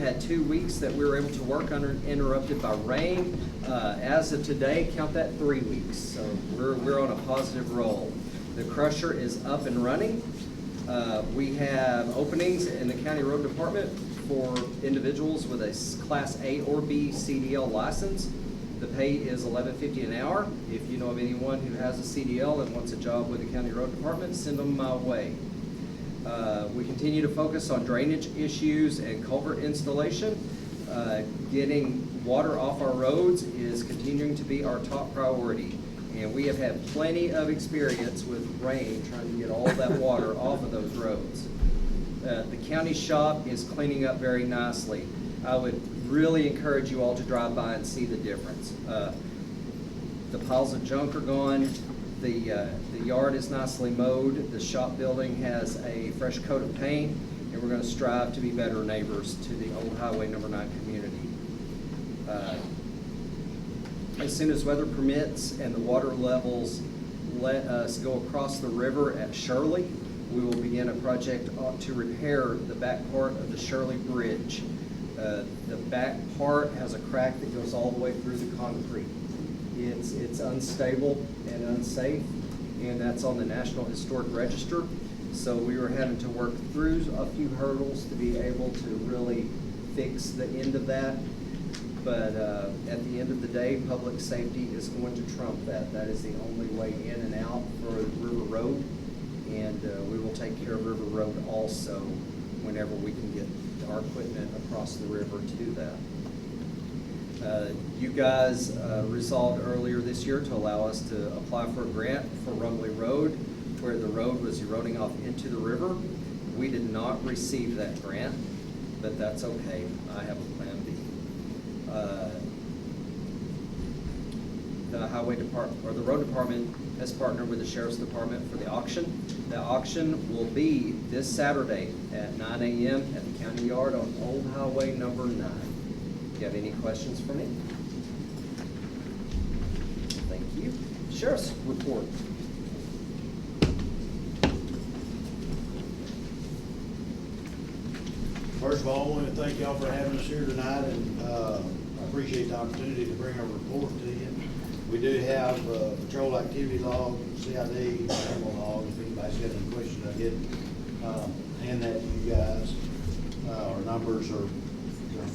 had 2 weeks that we were able to work uninterrupted by rain. As of today, count that 3 weeks. So we're on a positive roll. The crusher is up and running. We have openings in the county road department for individuals with a Class A or B CDL license. The pay is $11.50 an hour. If you know of anyone who has a CDL and wants a job with the county road department, send them my way. We continue to focus on drainage issues and culvert installation. Getting water off our roads is continuing to be our top priority. And we have had plenty of experience with rain trying to get all that water off of those roads. The county shop is cleaning up very nicely. I would really encourage you all to drive by and see the difference. The piles of junk are gone. The yard is nicely mowed. The shop building has a fresh coat of paint, and we're going to strive to be better neighbors to the old Highway number 9 community. As soon as weather permits and the water levels let us go across the river at Shirley, we will begin a project to repair the back part of the Shirley Bridge. The back part has a crack that goes all the way through the concrete. It's unstable and unsafe, and that's on the National Historic Register. So we were having to work through a few hurdles to be able to really fix the end of that. But at the end of the day, public safety is going to trump that. That is the only way in and out for River Road, and we will take care of River Road also whenever we can get our equipment across the river to that. You guys resolved earlier this year to allow us to apply for a grant for Rumbly Road, where the road was eroding off into the river. We did not receive that grant, but that's okay. I have a plan B. The highway department, or the road department, has partnered with the sheriff's department for the auction. The auction will be this Saturday at 9 a.m. at the county yard on Old Highway number 9. Do you have any questions for me? Thank you. Sheriff's report. First of all, I want to thank y'all for having us here tonight, and I appreciate the opportunity to bring our report to you. We do have patrol activity log, CID, animal log. If anybody's got any questions, I did hand that to you guys. Our numbers are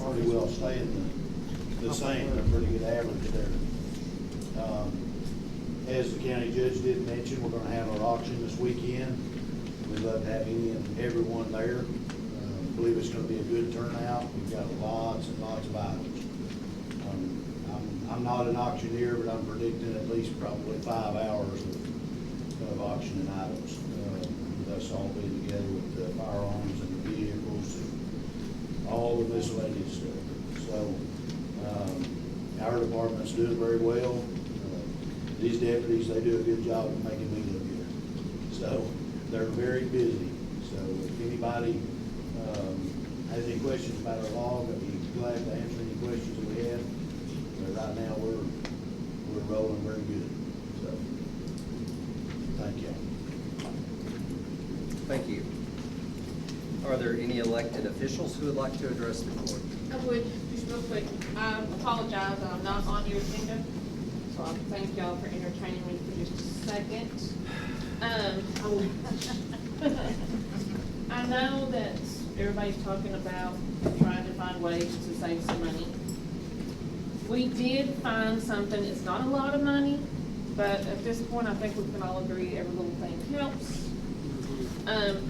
pretty well staying the same. They're pretty good average there. As the county judge did mention, we're going to have our auction this weekend. We'd love to have any and everyone there. I believe it's going to be a good turnout. We've got lots and lots of items. I'm not an auctioneer, but I'm predicting at least probably 5 hours of auctioning items. With us all being together with the firearms and the vehicles and all the miscellaneous stuff. So our department's doing very well. These deputies, they do a good job of making me look good. So they're very busy. So if anybody has any questions about our log, I'd be glad to answer any questions that we have. But right now we're rolling very good. So thank you. Thank you. Are there any elected officials who would like to address the court? I would, just real quick, I apologize that I'm not on your agenda, so I thank y'all for entertaining me for just a second. I know that everybody's talking about trying to find ways to save some money. We did find something, it's not a lot of money, but at this point I think we can all agree every little thing helps.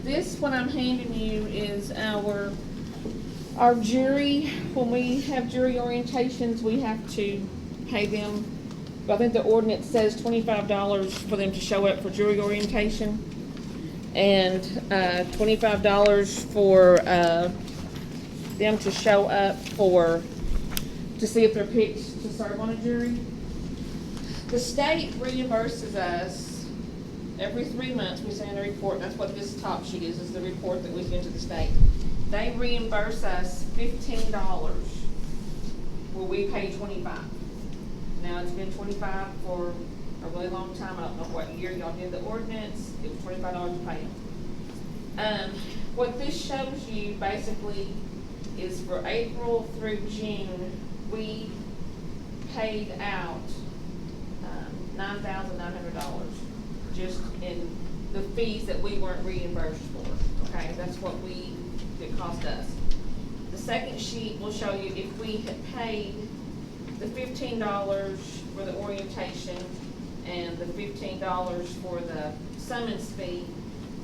This, what I'm handing you, is our jury. When we have jury orientations, we have to pay them. I think the ordinance says $25 for them to show up for jury orientation, and $25 for them to show up to see if they're picked to serve on a jury. The state reimburses us every 3 months. We send a report. That's what this top sheet is the report that we send to the state. They reimburse us $15 where we pay $25. Now it's been $25 for a really long time. I don't know what year y'all did the ordinance. It was $25 to pay them. What this shows you basically is for April through June, we paid out $9,900 just in the fees that we weren't reimbursed for, okay? That's what it cost us. The second sheet will show you if we had paid the $15 for the orientation and the $15 for the summons fee,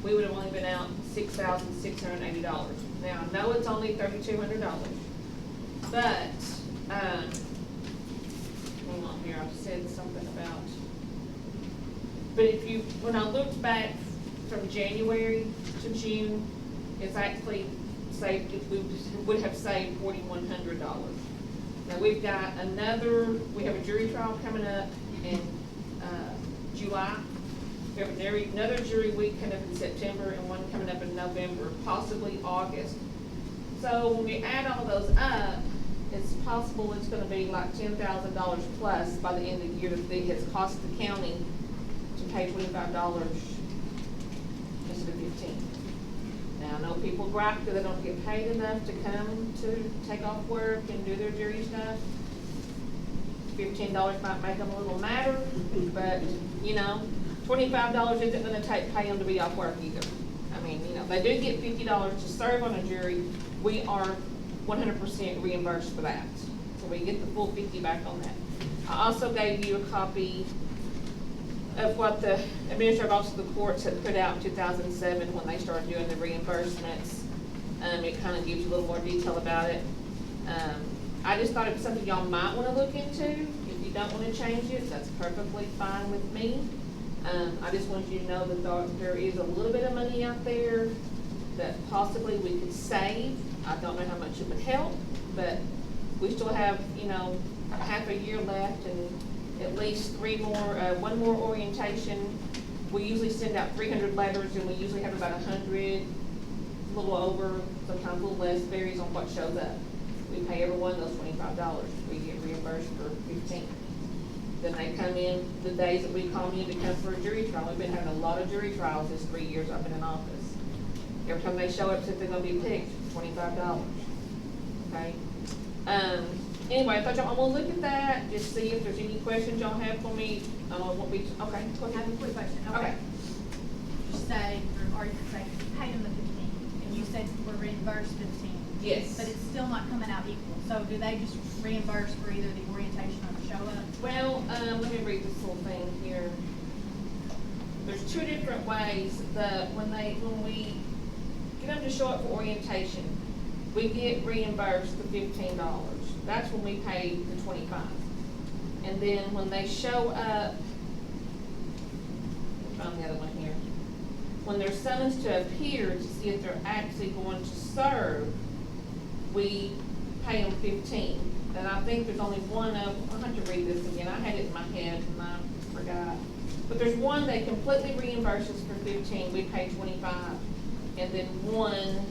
we would have only been out $6,680. Now, I know it's only $3,200, but, hang on here, I said something about, but when I looked back from January to June, it's actually saved, we would have saved $4,100. Now, we have a jury trial coming up in July. We have another jury week coming up in September and one coming up in November, possibly August. So when we add all those up, it's possible it's gonna be like $10,000 plus by the end of the year that it has cost the county to pay $25 instead of $15. Now, I know people gripe because they don't get paid enough to come to take off work and do their jury stuff. $15 might make them a little madder, but, you know, $25 isn't gonna pay them to be off work either. I mean, you know, they do get $50 to serve on a jury. We are 100% reimbursed for that. So we get the full 50 back on that. I also gave you a copy of what the Administrative Office of the Courts had put out in 2007 when they started doing the reimbursements. It kind of gives you a little more detail about it. I just thought it was something y'all might want to look into. If you don't want to change it, that's perfectly fine with me. I just wanted you to know that there is a little bit of money out there that possibly we could save. I don't know how much it would help, but we still have, you know, half a year left and at least one more orientation. We usually send out 300 letters and we usually have about 100, a little over, sometimes a little less, varies on what shows up. We pay every one of those $25. We get reimbursed for $15. Then they come in the days that we call in to come for a jury trial. We've been having a lot of jury trials this 3 years I've been in office. Every time they show up, since they're gonna be picked, $25, okay? Anyway, I thought y'all, I'm gonna look at that, just see if there's any questions y'all have for me. Okay, go I ahead. have a quick question. Okay. You say, or you say, pay them the 15, and you said we're reimbursed 15. Yes. But it's still not coming out equal. So do they just reimburse for either the orientation or the show up? Well, let me read this little thing here. There's two different ways that when we get them to show up for orientation, we get reimbursed the $15. That's when we pay the $25. And then when they show up, I found the other one here. When they're summoned to appear to see if they're actually going to serve, we pay them $15. And I think there's only one of, I'll have to read this again. I had it in my head and I forgot. But there's one that completely reimburses for $15, we pay $25. And then one,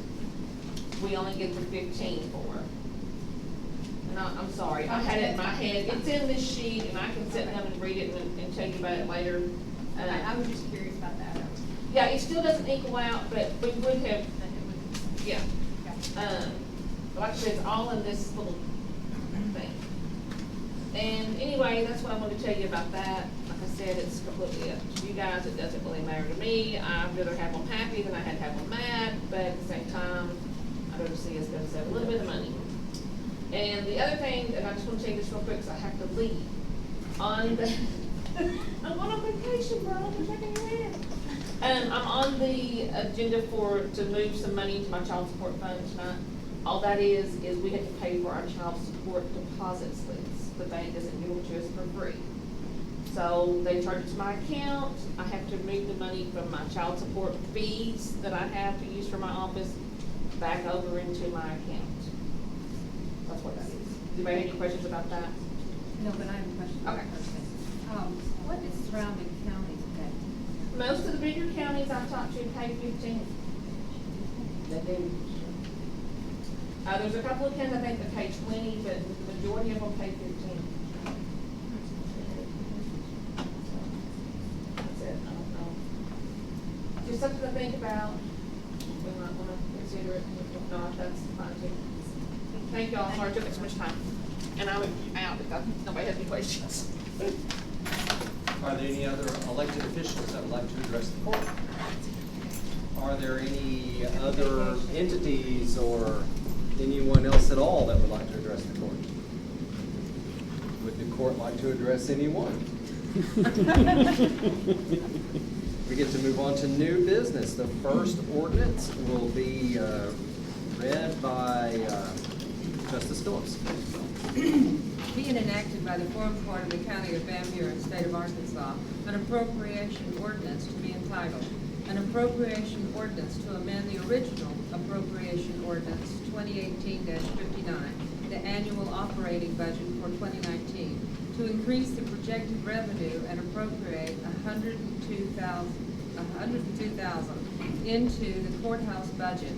we only get the $15 for. And I'm sorry, I had it in my head. It's in this sheet and I can sit down and read it and tell you about it later. I was just curious about that. Yeah, it still doesn't equal out, but we would have, yeah. Like I said, it's all in this little thing. And anyway, that's what I wanted to tell you about that. Like I said, it's completely up to you guys. It doesn't really matter to me. I'd rather have them happy than I had to have them mad, but at the same time, I'd rather see us go save a little bit of money. And the other thing, and I just want to tell you this real quick because I have to leave. On the, I'm on vacation, bro. I'm checking your head. I'm on the agenda to move some money to my child support fund tonight. All that is we have to pay for our child support deposit slips. The bank doesn't give them to us for free. So they charge it to my account. I have to move the money from my child support fees that I have to use for my office back over into my account. That's what that is. Do you have any questions about that? No, but I have a question. Okay. What is surrounding counties pay? Most of the bigger counties I've talked to pay 15. They do. There's a couple of counties I think that pay 20, but the majority of them pay 15. That's it. I don't know. Just something to think about. We might want to consider it. If not, that's fine too. Thank y'all, sorry it took so much time. And I'm out if nobody has any questions. Are there any other elected officials that would like to address the court? Are there any other entities or anyone else at all that would like to address the court? Would the court like to address anyone? We get to move on to new business. The first ordinance will be read by Justice Phillips. Being enacted by the Quorum Court of the County of Van Buren, State of Arkansas, an appropriation ordinance to be entitled, an appropriation ordinance to amend the original appropriation ordinance 2018-59, the annual operating budget for 2019, to increase the projected revenue and appropriate $102,000 into the courthouse budget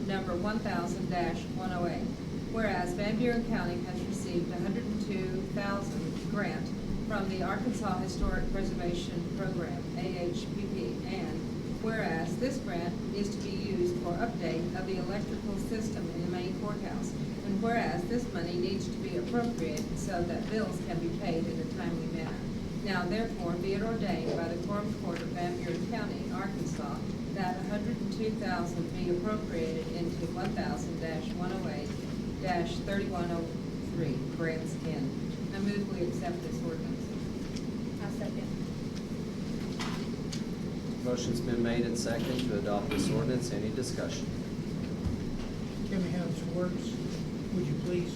number 1000-108. Whereas Van Buren County has received $102,000 grant from the Arkansas Historic Preservation Program, AHPP, and whereas this grant is to be used for update of the electrical system in the main courthouse, and whereas this money needs to be appropriated so that bills can be paid in a timely manner. Now therefore be it ordained by the Quorum Court of Van Buren County, Arkansas, that $102,000 be appropriated into 1000-108-3103 grants in. I move we accept this ordinance. I'll second. Motion's been made and seconded to adopt this ordinance. Any discussion? Tell me how this works, would you please?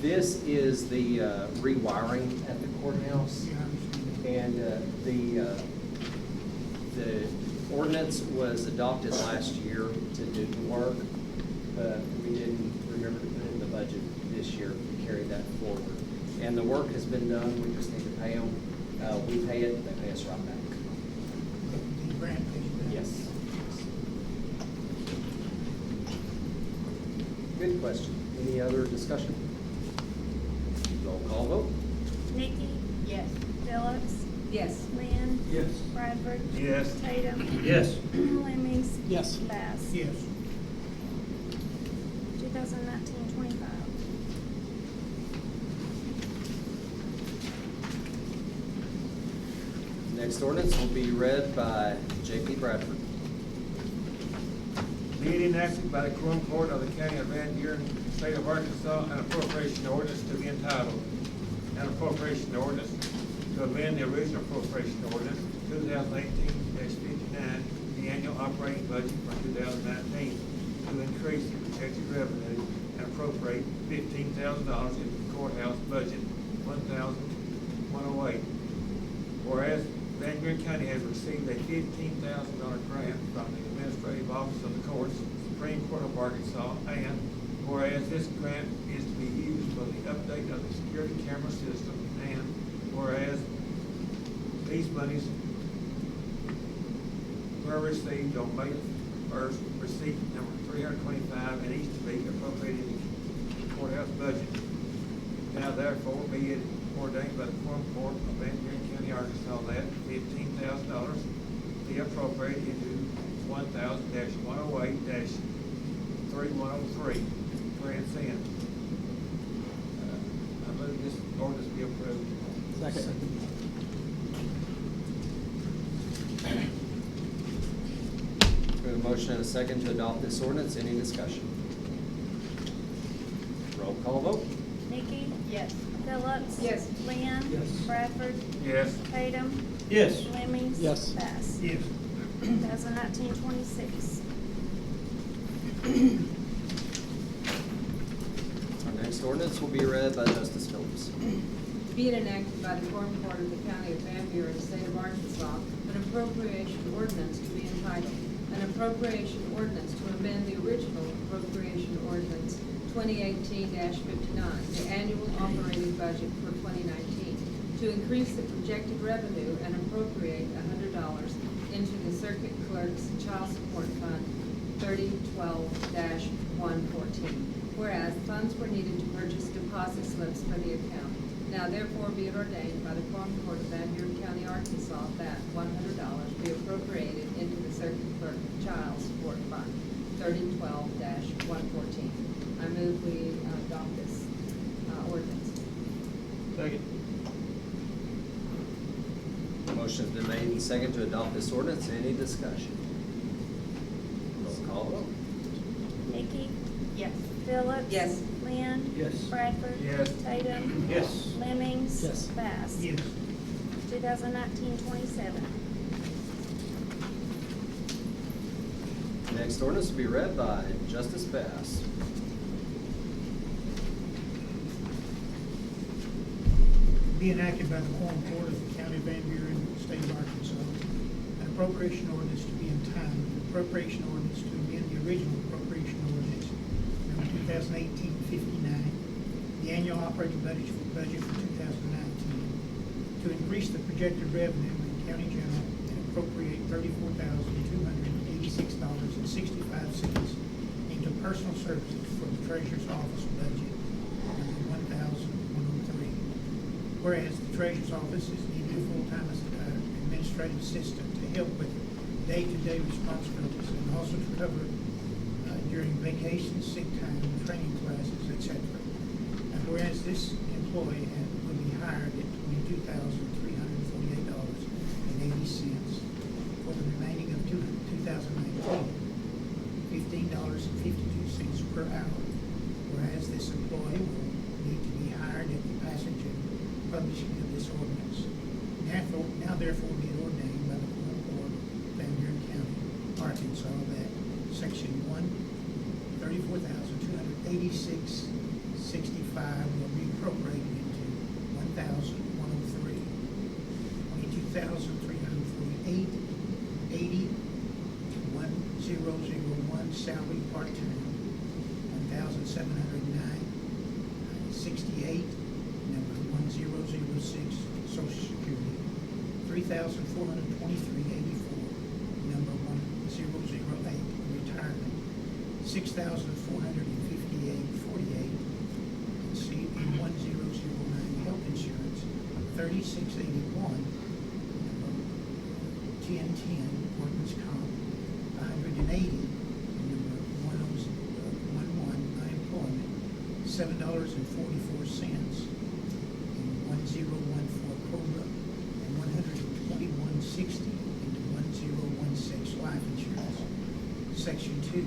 This is the rewiring at the courthouse. Yeah, I understand. And the ordinance was adopted last year to do the work, but we didn't remember to put it in the budget this year to carry that forward. And the work has been done, we just need to pay them. We pay it, they pay us right back. The grant pays back. Yes. Good question. Any other discussion? Roll call vote. Nikki, Yes. Phillips, Yes. Linn, Yes. Bradford, Yes. Tatum, Yes. Lemings. Yes. Bass. Yes. 2019-25. Next ordinance will be read by J.P. Bradford. Being enacted by the Quorum Court of the County of Van Buren, State of Arkansas, an appropriation ordinance to be entitled, an appropriation ordinance to amend the original appropriation ordinance 2018-59, the annual operating budget for 2019, to increase the projected revenue and appropriate $15,000 into the courthouse budget 1000-108. Whereas Van Buren County has received a $15,000 grant from the Administrative Office of the Courts, Supreme Court of Arkansas, and whereas this grant is to be used for the update of the security camera system, and whereas these monies were received on May 1st, receipt number 325, and each to be appropriated in the courthouse budget. Now therefore be it ordained by the Quorum Court of Van Buren County, Arkansas, that $15,000 be appropriated into 1000-108-3103 grants in. I move this ordinance be approved. Second. We have a motion and a second to adopt this ordinance. Any discussion? Roll call vote. Nikki, Yes. Phillips. Yes. Linn. Yes. Bradford, Yes. Tatum, Yes. Lemings. Yes. Bass. Yes. 2019-26. Our next ordinance will be read by Justice Phillips. Be it enacted by the Quorum Court of the County of Van Buren, State of Arkansas, an appropriation ordinance to be entitled, an appropriation ordinance to amend the original appropriation ordinance 2018-59, the annual operating budget for 2019, to increase the projected revenue and appropriate $100 into the Circuit Clerk's Child Support Fund 3012-114. Whereas funds were needed to purchase deposit slips for the account. Now therefore be it ordained by the Quorum Court of Van Buren County, Arkansas, that $100 be appropriated into the Circuit Clerk Child Support Fund 3012-114. I move we adopt this ordinance. Second. Motion's been made and second to adopt this ordinance. Any discussion? Roll call vote. Nikki, Yes. Phillips. Yes. Lynn. Yes. Bradford. Yes. Tatum. Yes. Lemmings. Yes. Bass. Yes. 2019-27. Next ordinance will be read by Justice Bass. Be enacted by the Quorum Court of the County of Van Buren, State of Arkansas, an appropriation ordinance to be entitled, an appropriation ordinance to amend the original appropriation ordinance, number 2018-59, the annual operating budget for 2019, to increase the projected revenue in the county general and appropriate $34,286.65 into personal services for the treasurer's office budget, number 1,103. Whereas the treasurer's office is needing a full-time administrative assistant to help with day-to-day responsibilities and also to cover during vacations, sick time, training classes, etc. And whereas this employee will be hired at $22,348.80 for the remaining of 2019, $15.52 per hour. Whereas this employee will need to be hired at the passage and publishing of this ordinance. Now therefore be it ordained by the Quorum Court of Van Buren County, Arkansas, that section 134,286.65 will be appropriated into 1,103, 22,348, 80, 1001 salary part-time, 1,709, 68, number 1006 Social Security, 3,423.84, number 1008 retirement, 6,458.48, and 1009 health insurance, 3681, number 1010 workman's comp, 180, number 1011 unemployment, $7.44, and 1014 COBRA, and 121.60 into 1016 life insurance. Section 2,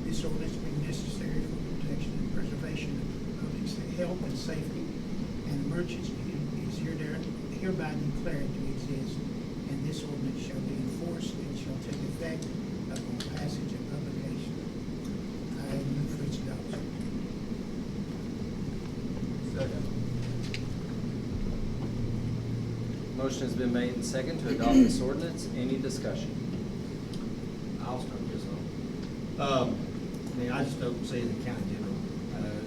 this ordinance being necessary for the protection and preservation of public health and safety and emergency is hereby declared to exist, and this ordinance shall be enforced and shall take effect upon passage and publication. I move for its adoption. Second. Motion has been made and second to adopt this ordinance. Any discussion? I'll start this off. I mean, I just don't see the county general.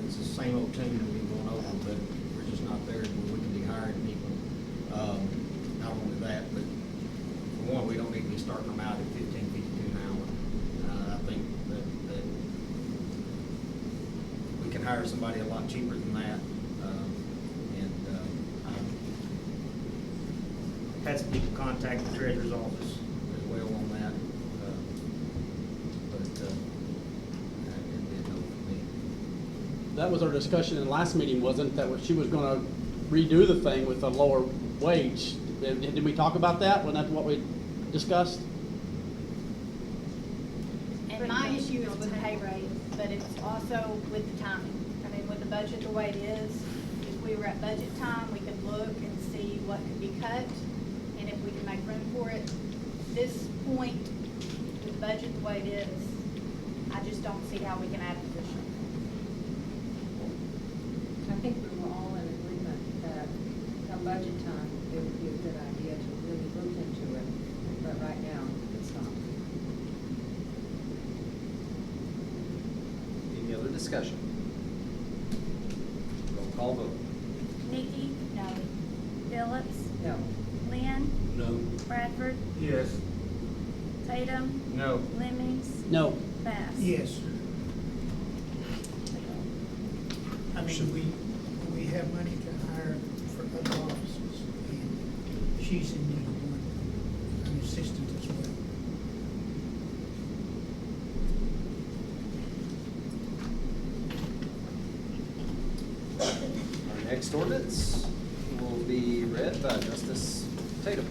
It's the same old team that we've gone over, but we're just not there where we can be hiring people. Not only that, but for one, we don't need to be starting them out at $15.52 an hour. I think that we can hire somebody a lot cheaper than that. I've had some people contact the treasurer's office as well on that. But it did no for me. That was our discussion in the last meeting, wasn't that she was gonna redo the thing with a lower wage? Did we talk about that? Wasn't that what we discussed? And my issue is with pay rate, but it's also with the timing. I mean, with the budget the way it is, if we were at budget time, we could look and see what could be cut, and if we can make room for it. This point, with the budget the way it is, I just don't see how we can add a position. I think we were all in agreement that come budget time, it would be a good idea to really look into it, but right now, it's not. Any other discussion? Roll call vote. Nikki, No. Phillips, No. Lynn, No. Bradford, Yes. Tatum, No. Lemmings, No. Bass. Yes. I mean, we have money to hire for other offices, and she's in need of an assistant as well. Next ordinance will be read by Justice Tatum.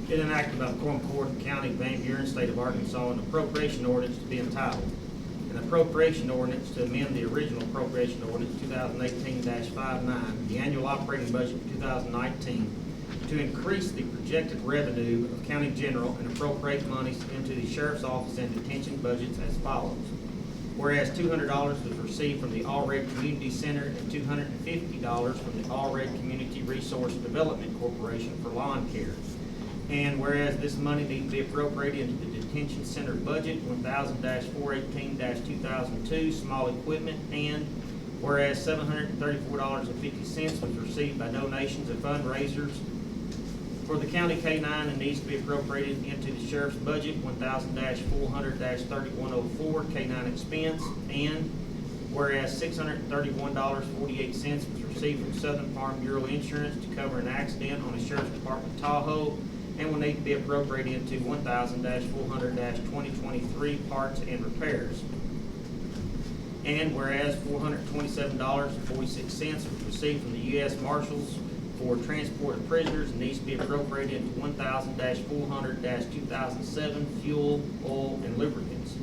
Been enacted by the Quorum Court of the County of Van Buren, State of Arkansas, an appropriation ordinance to be entitled, an appropriation ordinance to amend the original appropriation ordinance 2018-59, the annual operating budget for 2019, to increase the projected revenue of county general and appropriate monies into the sheriff's office and detention budgets as follows. Whereas $200 was received from the All-Red Community Center and $250 from the All-Red Community Resource Development Corporation for lawn care. And whereas this money needs to be appropriated into the detention center budget 1000-418-2002 small equipment, and whereas $734.50 was received by donations and fundraisers for the county K-9 and needs to be appropriated into the sheriff's budget 1000-400-3104 K-9 expense, and whereas $631.48 was received from Southern Farm Bureau Insurance to cover an accident on a sheriff's department Tahoe and will need to be appropriated into 1000-400-2023 parts and repairs. And whereas $427.46 was received from the U.S. Marshals for transport of prisoners and needs to be appropriated into 1000-400-2007 fuel, oil, and lubricants.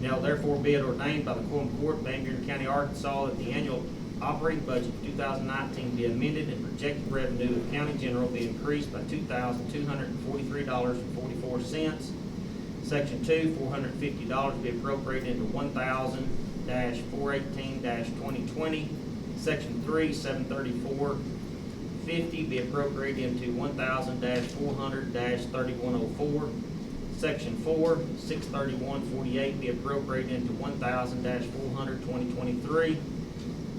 Now therefore be it ordained by the Quorum Court, Van Buren County, Arkansas, that the annual operating budget for 2019 be amended and projected revenue of county general be increased by $2,243.44. Section 2, $450 be appropriated into 1000-418-2020. Section 3, $734.50 be appropriated into 1000-400-3104. Section 4, $631.48 be appropriated into 1000-400-2023.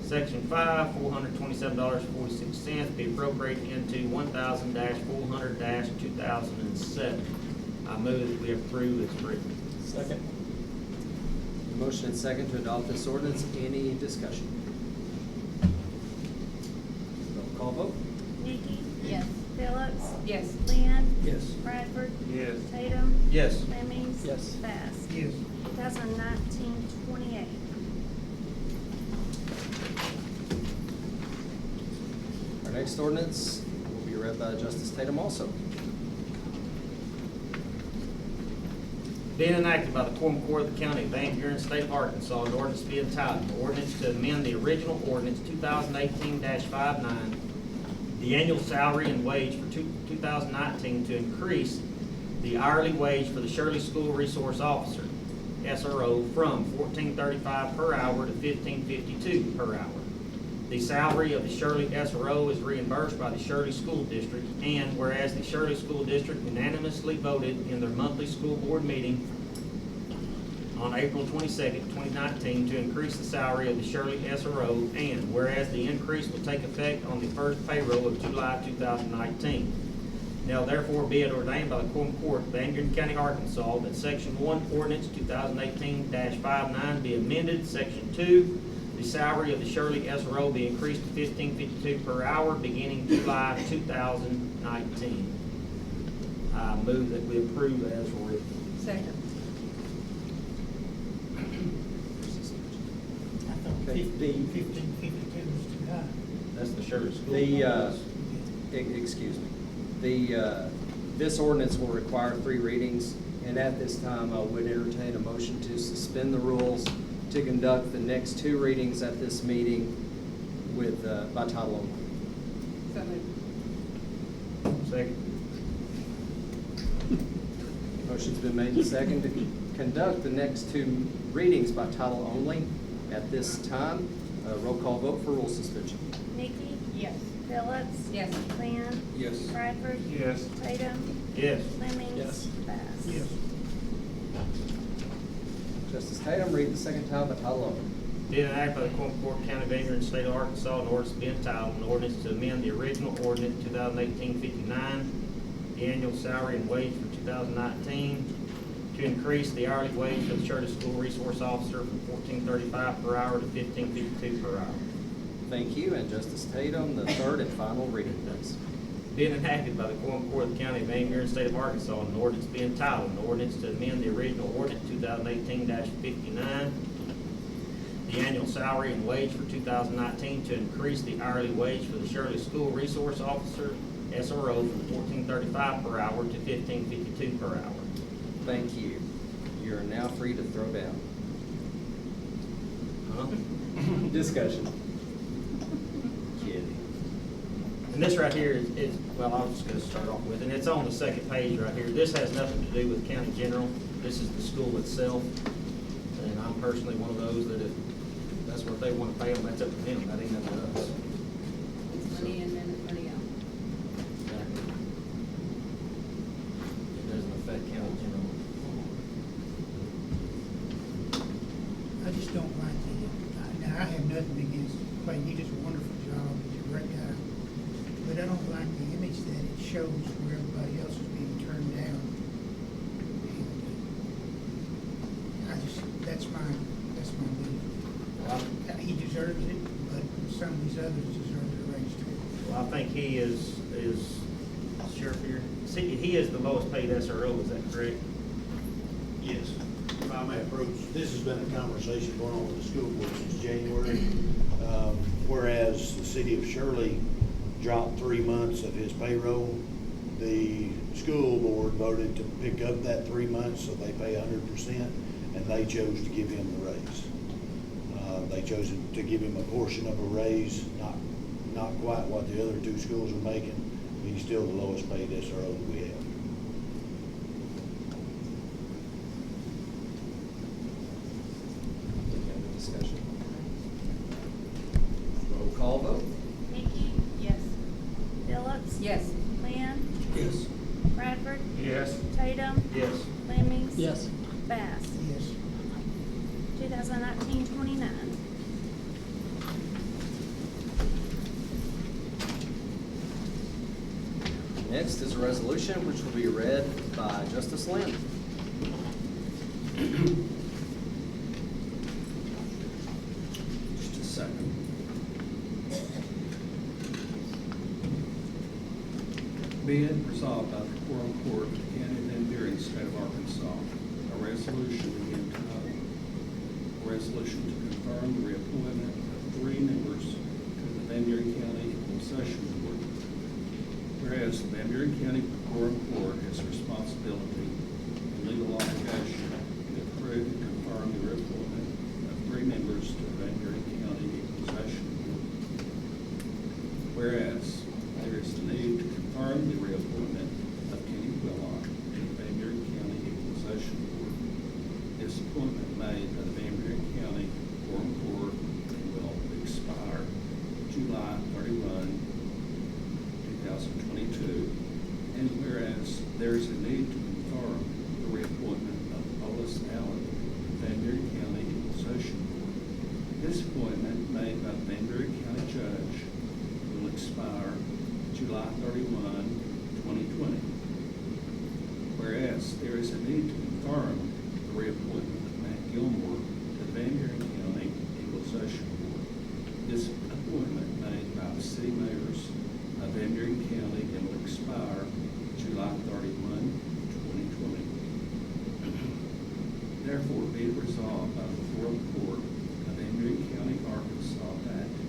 Section 5, $427.46 be appropriated into 1000-400-2007. I move that we approve as written. Second. Motion and second to adopt this ordinance. Any discussion? Roll call vote. Nikki? Yes. Phillips? Yes. Lynn? Yes. Bradford? Yes. Tatum? Yes. Lemmings? Yes. Bass? Yes. 2019-28. Our next ordinance will be read by Justice Tatum also. Being enacted by the Quorum Court of the County of Van Buren, State of Arkansas, an ordinance to be entitled, ordinance to amend the original ordinance 2018-59, the annual salary and wage for 2019 to increase the hourly wage for the Shirley School Resource Officer, SRO, from $14.35 per hour to $15.52 per hour. The salary of the Shirley SRO is reimbursed by the Shirley School District, and whereas the Shirley School District unanimously voted in their monthly school board meeting on April 22nd, 2019, to increase the salary of the Shirley SRO, and whereas the increase will take effect on the first payroll of July 2019. Now therefore be it ordained by the Quorum Court, Van Buren County, Arkansas, that Section 1 Ordinance 2018-59 be amended. Section 2, the salary of the Shirley SRO be increased to $15.52 per hour beginning July 2019. I move that we approve as written. Second. I thought Okay, 1552 was too high. That's the Shirley School. Excuse me. This ordinance will require 3 readings, and at this time, I would entertain a motion to suspend the rules to conduct the next 2 readings at this meeting with, by title only. So moved. Second. Motion's been made and second to conduct the next 2 readings by title only at this time. Roll call vote for rule suspension. Nikki? Yes. Phillips? Yes. Lynn? Yes. Bradford? Yes. Tatum? Yes. Lemmings? Yes. Bass? Yes. Justice Tatum, read the second time by title only. Being enacted by the Quorum Court, County of Van Buren, State of Arkansas, an ordinance to be entitled, an ordinance to amend the original ordinance 2018-59, the annual salary and wage for 2019, to increase the hourly wage for the Shirley School Resource Officer from $14.35 per hour to $15.52 per hour. Thank you, and Justice Tatum, the third and final reading, please. Being enacted by the Quorum Court of the County of Van Buren, State of Arkansas, an ordinance be entitled, an ordinance to amend the original ordinance 2018-59, the annual additional salary and wage for 2019 to increase the hourly wage for the Shirley School Resource Officer, SRO, from $14.35 per hour to $15.52 per hour. Thank you. You are now free to throw down. Huh? Discussion. Kidding. And this right here is, well, I'm just gonna start off with, and it's on the second page right here. This has nothing to do with county general. This is the school itself. And I'm personally one of those that if that's what they wanna pay them, that's up to them. That ain't up to us. It's money in and it's money out. Exactly. It doesn't affect county general. I just don't like now, I have nothing against Clay, he does a wonderful job, he's a great guy. But I don't like the image that it shows where everybody else is being turned down. And I just, that's my belief. Well, He deserves it, but some of these others deserve a raise too. Well, I think he is Sheriff here. See, he is the lowest paid SRO, is that correct? Yes, if I may approach, this has been a conversation going on with the school board since January. Whereas the city of Shirley dropped 3 months of his payroll, the school board voted to pick up that 3 months, so they pay 100%, and they chose to give him the raise. They chose to give him a portion of a raise, not quite what the other two schools are making. He's still the lowest paid SRO that we have. Any other discussion? Roll call vote. Vicky, Yes. Phillips. Yes. Lynn, Yes. Bradford, Yes. Tatum, Yes. Lemings. Yes. Bass. Yes. 2019-29. Next is a resolution which will be read by Justice Linn. Just a second. Be it resolved by the Quorum Court of the County of Van Buren, State of Arkansas, a resolution entitled, a resolution to confirm the reappointment of 3 members to the Van Buren County Equalization Board. Whereas the Van Buren County Quorum Court has responsibility and legal obligation to approve and confirm the reappointment of 3 members to the Van Buren County Equalization Board. Whereas there is a need to confirm the reappointment of Kenny Willock to the Van Buren County Equalization Board. This appointment made by the Van Buren County Quorum Court will expire July 31, 2022. And whereas there is a need to confirm the reappointment of Olis Allen to the Van Buren County Equalization Board. This appointment made by the Van Buren County Judge will expire July 31, 2020. Whereas there is a need to confirm the reappointment of Matt Gilmore to the Van Buren County Equalization Board. This appointment made by the city mayors of Van Buren County and will expire July 31, 2020. Therefore, be it resolved by the Quorum Court of Van Buren County, Arkansas, that the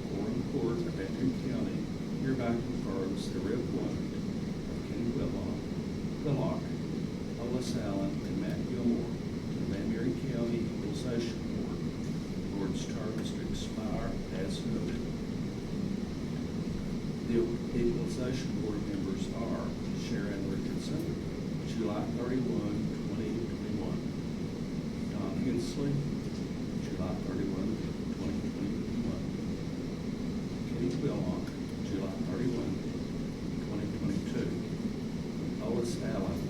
Quorum Court of Van Buren County hereby confirms the reappointment of Kenny Willock, Olis Allen, and Matt Gilmore to the Van Buren County Equalization Board. The board's terms to expire as noted. The Equalization Board members are Sharon Richardson, July 31, 2021. Don Hensley, July 31, 2021. Kenny Willock, July 31, 2022. Olis Allen,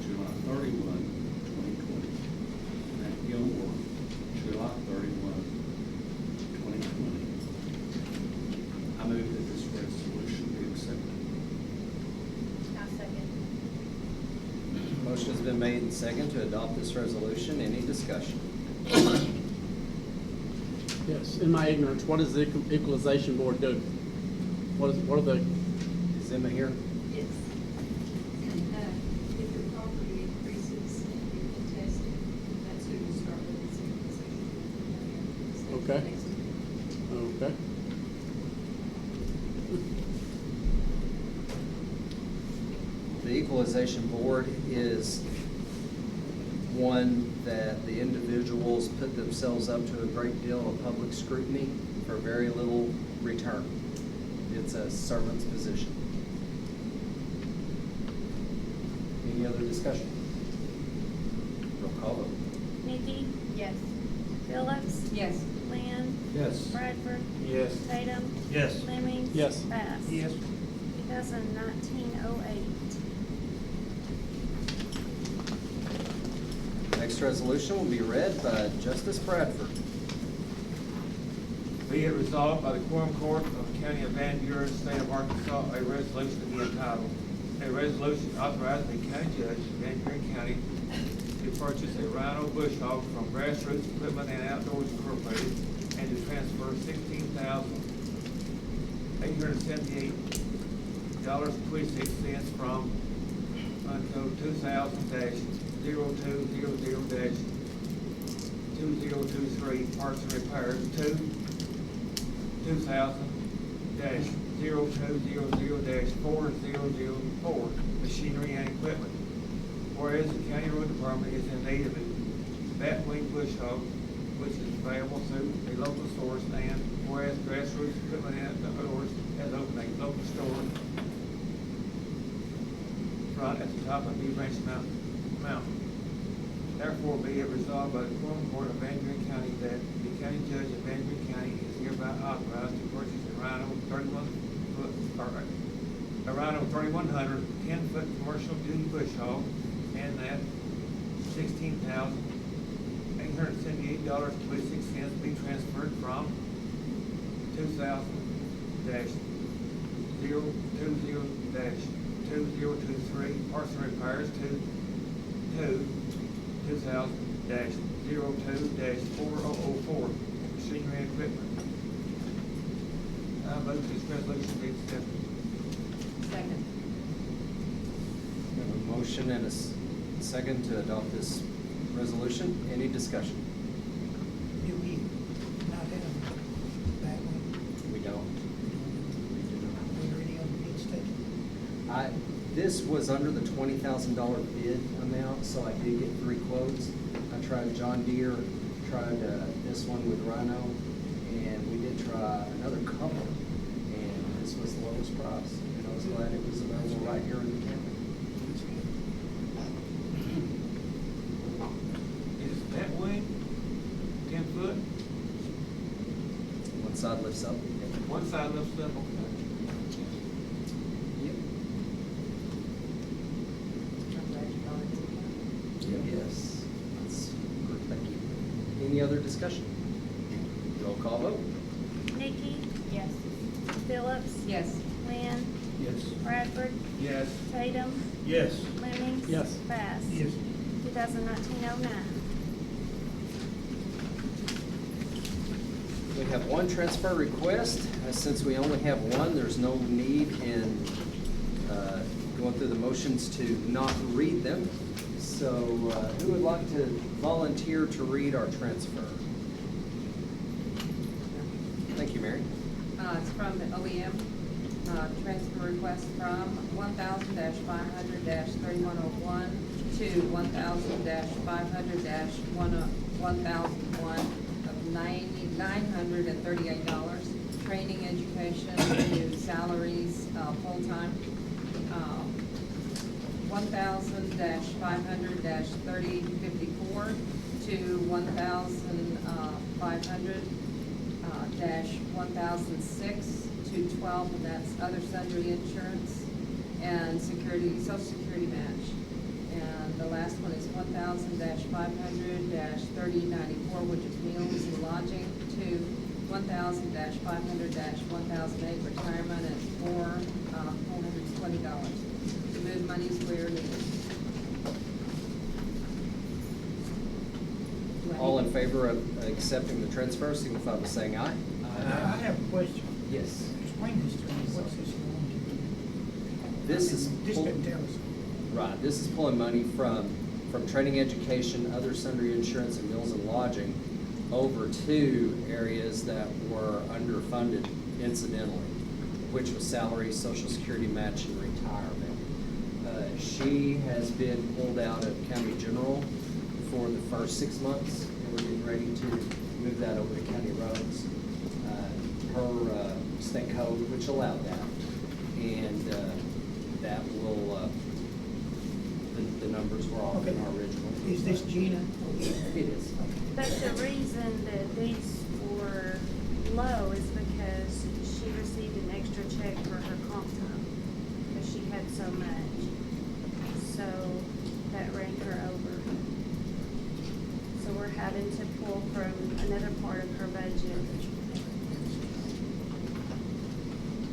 July 31, 2020. Matt Gilmore, July 31, 2020. I move that this resolution be accepted. I second. Motion has been made and second to adopt this resolution. Any discussion? Yes, in my ignorance, what does the equalization board do? What are the, Is Emma here? Yes. If your property increases and you're contested, that's who you start with this equalization. Okay. Okay. The Equalization Board is one that the individuals put themselves up to a great deal of public scrutiny for very little return. It's a servant's position. Any other discussion? Roll call vote. Nikki, Yes. Phillips, Yes. Linn, Yes. Bradford, Yes. Tatum, Yes. Lemmings. Yes. Bass. Yes. 2019-08. Next resolution will be read by Justice Bradford. Be it resolved by the Quorum Court of the County of Van Buren, State of Arkansas, a resolution to be entitled, a resolution authorizing the county judge of Van Buren County to purchase a Rhino bush hog from Grassroots Equipment and Outdoors Incorporated and to transfer $16,878.26 from Fund Code 2000-0200-2023 Parts and Repairs to 2000-0200-4004 Machinery and Equipment. Whereas the County Road Department is in need of a batwing bush hog, which is available through a local source, and whereas Grassroots Equipment and Outdoors has opened a local store front at the top of New Branch Mountain. Therefore, be it resolved by the Quorum Court of Van Buren County that the county judge of Van Buren County is hereby authorized to purchase a Rhino 3100 10-foot commercial duty bush hog, and that $16,878.26 be transferred from 2000-020-2023 Parts and Repairs to 2000-02-4004 Machinery and Equipment. I move this resolution be accepted. Second. We have a motion and a second to adopt this resolution. Any discussion? Do we not have that one? We don't. Were there any other bids taken? This was under the $20,000 bid amount, so I did get 3 quotes. I tried John Deere, tried this one with Rhino, and we did try another couple, and this was the lowest price. And I was glad it was available right here in the county. That's good. Is that wing 10 foot? One side lifts up. One side lifts up, okay. Yep. I'm glad you brought it to me. Yes. That's good, thank you. Any other discussion? Roll call vote. Nikki, Yes. Phillips, Yes. Linn, Yes. Bradford, Yes. Tatum, Yes. Lemmings. Yes. Bass. Yes. 2019-09. We have one transfer request. Since we only have one, there's no need in going through the motions to not read them. So who would like to volunteer to read our transfer? Thank you, Mary. It's from the OEM, transfer request from 1000-500-3101 to 1000-500-1001 of $938. Training, education, to salaries, full-time. 1000-500-3054 to 1500-1006 to 12, and that's other sundry insurance and security, social security match. And the last one is 1000-500-3094, which is meals and lodging, to 1000-500-1008 retirement, and $420 to move monies where needed. Do I All need- in favor of accepting the transfer, signify by saying aye. I have a question. Yes. Explain this to me. What's this going to do? This is This doesn't tell us. Right, this is pulling money from training, education, other sundry insurance, and meals and lodging over two areas that were underfunded incidentally, which was salary, social security match, and retirement. She has been pulled out of county general for the first 6 months, and we're getting ready to move that over to county roads. Her state code, which allowed that, and that will, the numbers were off in our original. Is this Gina? It is. But the reason that these were low is because she received an extra check for her comp time, because she had so much. So that ran her over. So we're having to pull from another part of her budget.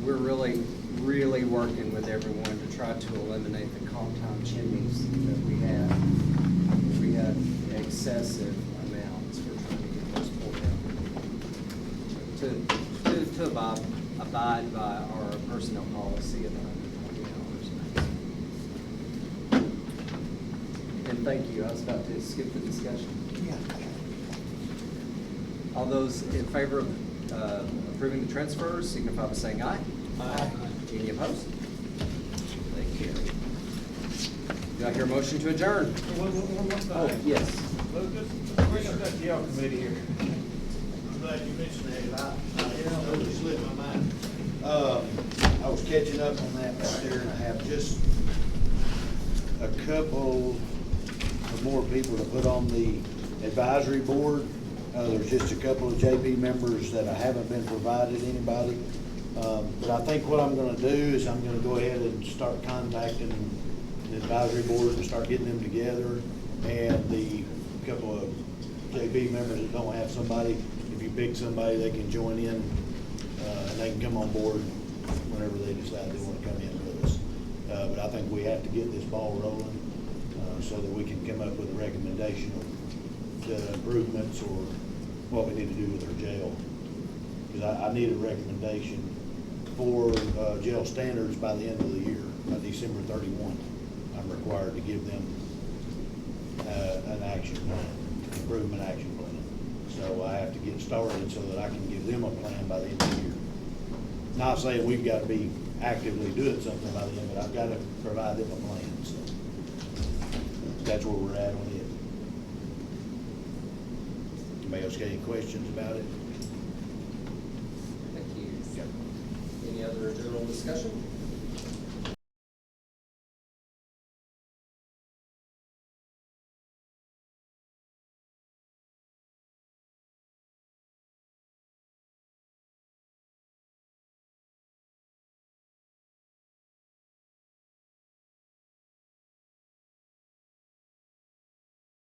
We're really, really working with everyone to try to eliminate the comp time chimneys that we have. We have excessive amounts. We're trying to get those pulled down. To abide by our personnel policy of 120 hours. And thank you. I was about to skip the discussion. Yeah. All those in favor of approving the transfers signify by saying aye. Aye. Any opposed? Thank you. Do I hear a motion to adjourn? One more thing. Oh, yes. Let's bring up that jail committee here. I'm glad you mentioned that. I totally slipped my mind. I was catching up on that right there, and I have just a couple of more people to put on the advisory board. There's just a couple of JP members that I haven't been provided anybody. But I think what I'm gonna do is I'm gonna go ahead and start contacting the advisory board and start getting them together. And the couple of JP members that don't have somebody, if you pick somebody, they can join in, and they can come on board whenever they decide they wanna come in with us. But I think we have to get this ball rolling, so that we can come up with a recommendation of the improvements or what we need to do with our jail. Because I need a recommendation for jail standards by the end of the year, by December 31. I'm required to give them an action plan, improvement action plan. So I have to get started so that I can give them a plan by the end of the year. Not saying we've got to be actively doing something by the end, but I've got to provide them a plan. So that's where we're at on it. Anybody else got any questions about it? Thank you. Any other general discussion?